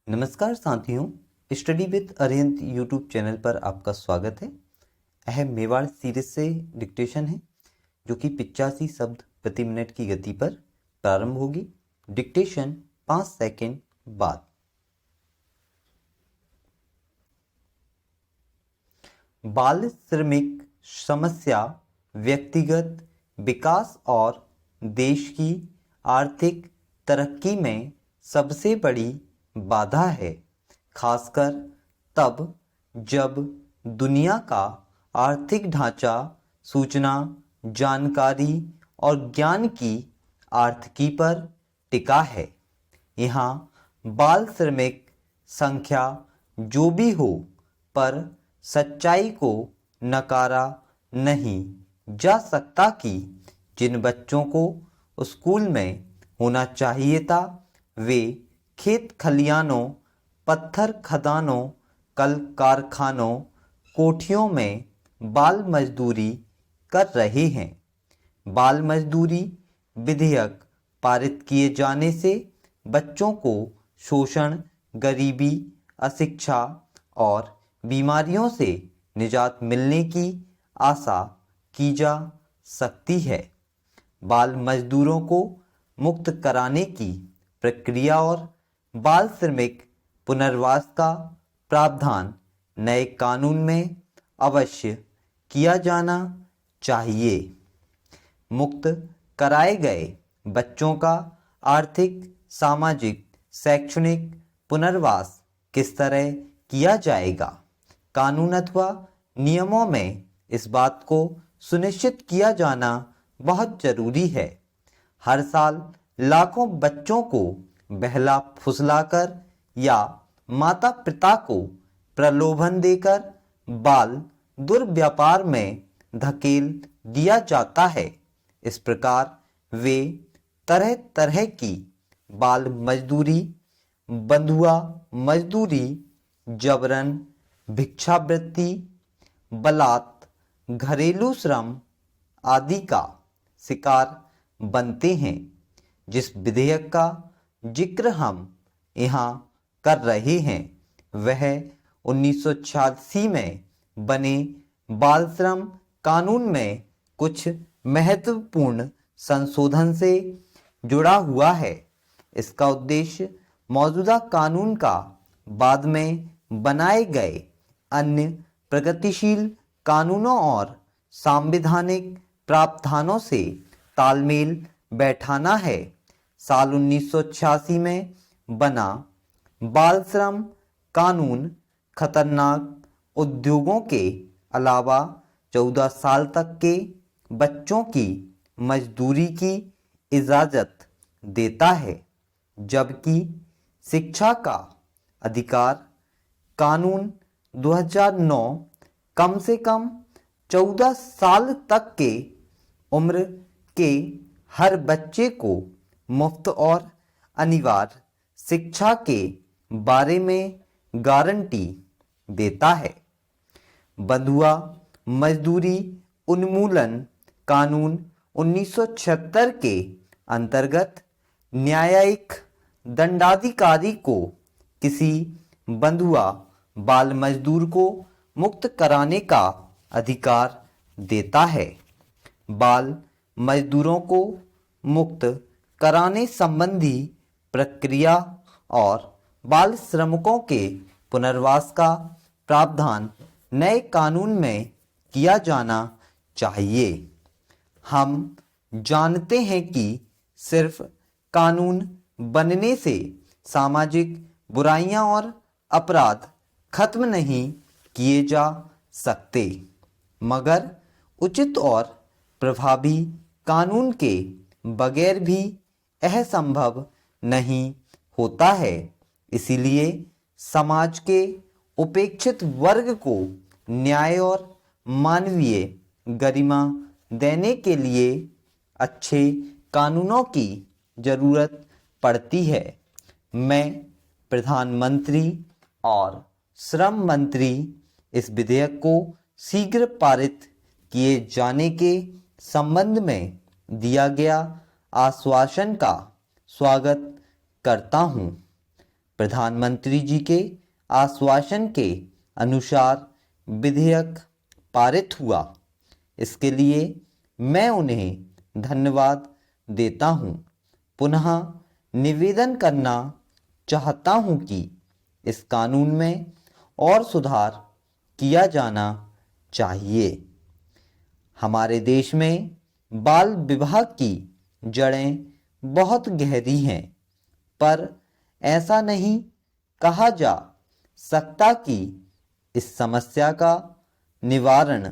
नमस्कार साथियों, study with Arihant YouTube channel पर आपका स्वागत है। यह मेवाड़ सीरीज से डिक्टेशन है जो कि 85 शब्द प्रति मिनट की गति पर प्रारंभ होगी। डिक्टेशन 5 सेकंड बाद। बाल श्रमिक समस्या व्यक्तिगत विकास और देश की आर्थिक तरक्की में सबसे बड़ी बाधा है, खासकर तब जब दुनिया का आर्थिक ढांचा सूचना, जानकारी और ज्ञान की आर्थिकी पर टिका है। यहाँ बाल श्रमिक संख्या जो भी हो, पर सच्चाई को नकारा नहीं जा सकता कि जिन बच्चों को स्कूल में होना चाहिए था वे खेत खलियानों, पत्थर खदानों, कल कारखानों, कोठियों में बाल मजदूरी कर रहे हैं। बाल मजदूरी विधेयक पारित किए जाने से बच्चों को शोषण, गरीबी, अशिक्षा और बीमारियों से निजात मिलने की आशा की जा सकती है। बाल मजदूरों को मुक्त कराने की प्रक्रिया और बाल श्रमिक पुनर्वास का प्रावधान नए कानून में अवश्य किया जाना चाहिए। मुक्त कराए गए बच्चों का आर्थिक, सामाजिक, शैक्षणिक पुनर्वास किस तरह किया जाएगा? कानून अथवा नियमों में इस बात को सुनिश्चित किया जाना बहुत जरूरी है। हर साल लाखों बच्चों को बहला फुसलाकर या माता पिता को प्रलोभन देकर बाल दुर्व्यापार में धकेल दिया जाता है। इस प्रकार वे तरह तरह की बाल मजदूरी, बंधुआ मजदूरी, जबरन भिक्षावृत्ति, बलात्, घरेलू श्रम आदि का शिकार बनते हैं। जिस विधेयक का जिक्र हम यहाँ कर रहे हैं वह 1986 में बने बाल श्रम कानून में कुछ महत्वपूर्ण संशोधन से जुड़ा हुआ है। इसका उद्देश्य मौजूदा कानून का बाद में बनाए गए अन्य प्रगतिशील कानूनों और संवैधानिक प्रावधानों से तालमेल बैठाना है। साल 1986 में बना बाल श्रम कानून खतरनाक उद्योगों के अलावा 14 साल तक के बच्चों की मजदूरी की इजाज़त देता है, जबकि शिक्षा का अधिकार कानून 2009 कम से कम 14 साल तक के उम्र के हर बच्चे को मुफ्त और अनिवार्य शिक्षा के बारे में गारंटी देता है। बंधुआ मजदूरी उन्मूलन कानून 1976 के अंतर्गत न्यायिक दंडाधिकारी को किसी बंधुआ बाल मजदूर को मुक्त कराने का अधिकार देता है। बाल मजदूरों को मुक्त कराने संबंधी प्रक्रिया और बाल श्रमिकों के पुनर्वास का प्रावधान नए कानून में किया जाना चाहिए। हम जानते हैं कि सिर्फ कानून बनने से सामाजिक बुराइयां और अपराध खत्म नहीं किए जा सकते, मगर उचित और प्रभावी कानून के बगैर भी यह संभव नहीं होता है। इसीलिए समाज के उपेक्षित वर्ग को न्याय और मानवीय गरिमा देने के लिए अच्छे कानूनों की जरूरत पड़ती है। मैं प्रधानमंत्री और श्रम मंत्री इस विधेयक को शीघ्र पारित किए जाने के संबंध में दिया गया आश्वासन का स्वागत करता हूं। प्रधानमंत्री जी के आश्वासन के अनुसार विधेयक पारित हुआ। इसके लिए मैं उन्हें धन्यवाद देता हूं। पुनः निवेदन करना चाहता हूं कि इस कानून में और सुधार किया जाना चाहिए। हमारे देश में बाल विवाह की जड़ें बहुत गहरी हैं, पर ऐसा नहीं कहा जा सकता कि इस समस्या का निवारण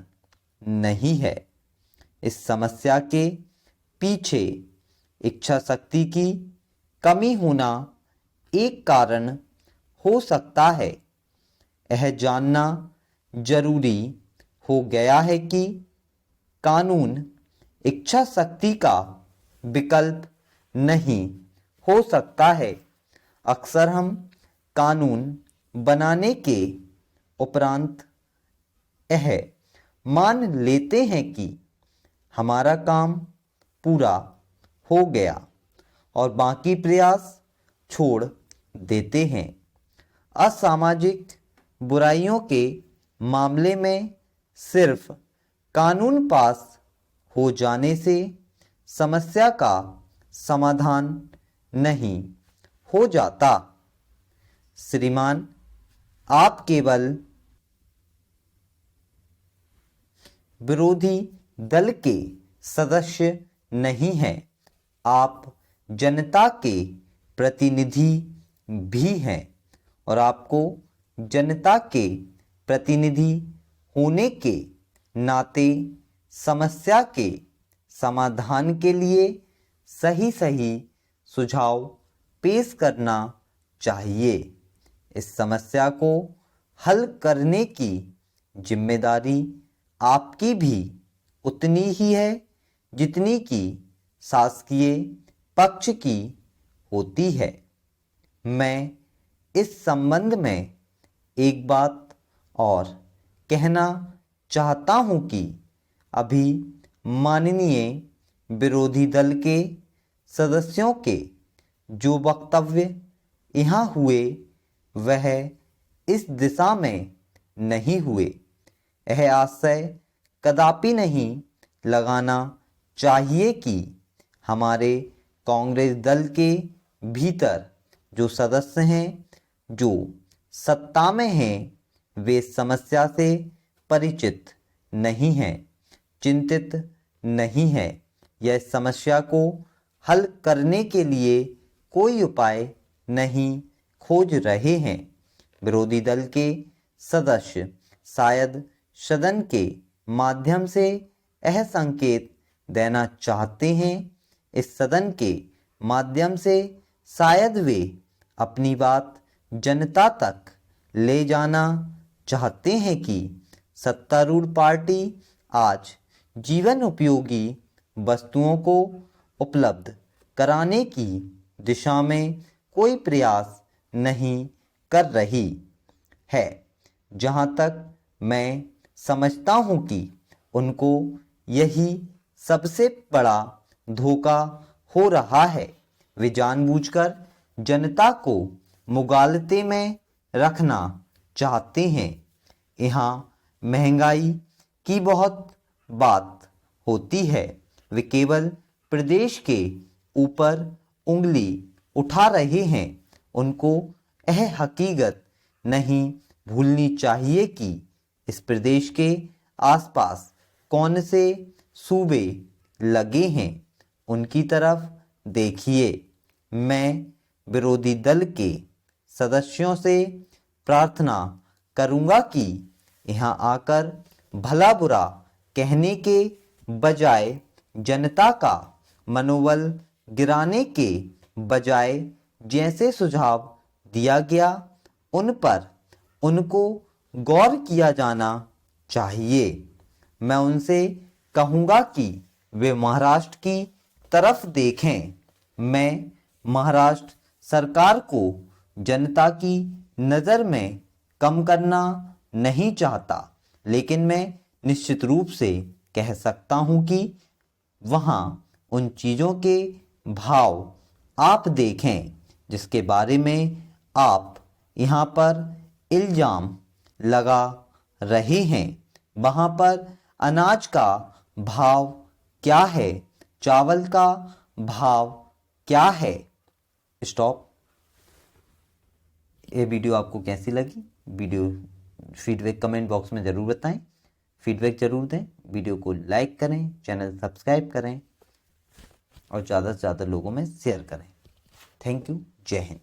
नहीं है। इस समस्या के पीछे इच्छा शक्ति की कमी होना एक कारण हो सकता है। यह जानना जरूरी हो गया है कि कानून इच्छा शक्ति का विकल्प नहीं हो सकता है। अक्सर हम कानून बनाने के उपरांत यह मान लेते हैं कि हमारा काम पूरा हो गया और बाकी प्रयास छोड़ देते हैं। असामाजिक बुराइयों के मामले में सिर्फ कानून पास हो जाने से समस्या का समाधान नहीं हो जाता। श्रीमान, आप केवल विरोधी दल के सदस्य नहीं हैं, आप जनता के प्रतिनिधि भी हैं और आपको जनता के प्रतिनिधि होने के नाते समस्या के समाधान के लिए सही सही सुझाव पेश करना चाहिए। इस समस्या को हल करने की जिम्मेदारी आपकी भी उतनी ही है जितनी कि शासकीय पक्ष की होती है। मैं इस संबंध में एक बात और कहना चाहता हूं कि अभी माननीय विरोधी दल के सदस्यों के जो वक्तव्य यहाँ हुए वह इस दिशा में नहीं हुए। यह आशय कदापि नहीं लगाना चाहिए कि हमारे कांग्रेस दल के भीतर जो सदस्य हैं, जो सत्ता में हैं, वे समस्या से परिचित नहीं हैं, चिंतित नहीं हैं या इस समस्या को हल करने के लिए कोई उपाय नहीं खोज रहे हैं। विरोधी दल के सदस्य शायद सदन के माध्यम से यह संकेत देना चाहते हैं, इस सदन के माध्यम से शायद वे अपनी बात जनता तक ले जाना चाहते हैं कि सत्तारूढ़ पार्टी आज जीवन उपयोगी वस्तुओं को उपलब्ध कराने की दिशा में कोई प्रयास नहीं कर रही है। जहां तक मैं समझता हूं कि उनको यही सबसे बड़ा धोखा हो रहा है। वे जानबूझकर जनता को मुगालते में रखना चाहते हैं। यहाँ महंगाई की बहुत बात होती है, वे केवल प्रदेश के ऊपर उंगली उठा रहे हैं। उनको यह हकीकत नहीं भूलनी चाहिए कि इस प्रदेश के आसपास कौन से सूबे लगे हैं। उनकी तरफ देखिए। मैं विरोधी दल के सदस्यों से प्रार्थना करूंगा कि यहाँ आकर भला बुरा कहने के बजाय, जनता का मनोबल गिराने के बजाय जैसे सुझाव दिया गया उन पर उनको गौर किया जाना चाहिए। मैं उनसे कहूँगा कि वे महाराष्ट्र की तरफ देखें। मैं महाराष्ट्र सरकार को जनता की नज़र में कम करना नहीं चाहता, लेकिन मैं निश्चित रूप से कह सकता हूँ कि वहाँ उन चीज़ों के भाव आप देखें जिसके बारे में आप यहाँ पर इल्ज़ाम लगा रहे हैं, वहाँ पर अनाज का भाव क्या है, चावल का भाव क्या है। स्टॉप। ये वीडियो आपको कैसी लगी? वीडियो फीडबैक कमेंट बॉक्स में ज़रूर बताएं, फीडबैक ज़रूर दें। वीडियो को लाइक करें, चैनल सब्सक्राइब करें और ज़्यादा से ज़्यादा लोगों में शेयर करें। Thank you. जय हिंद।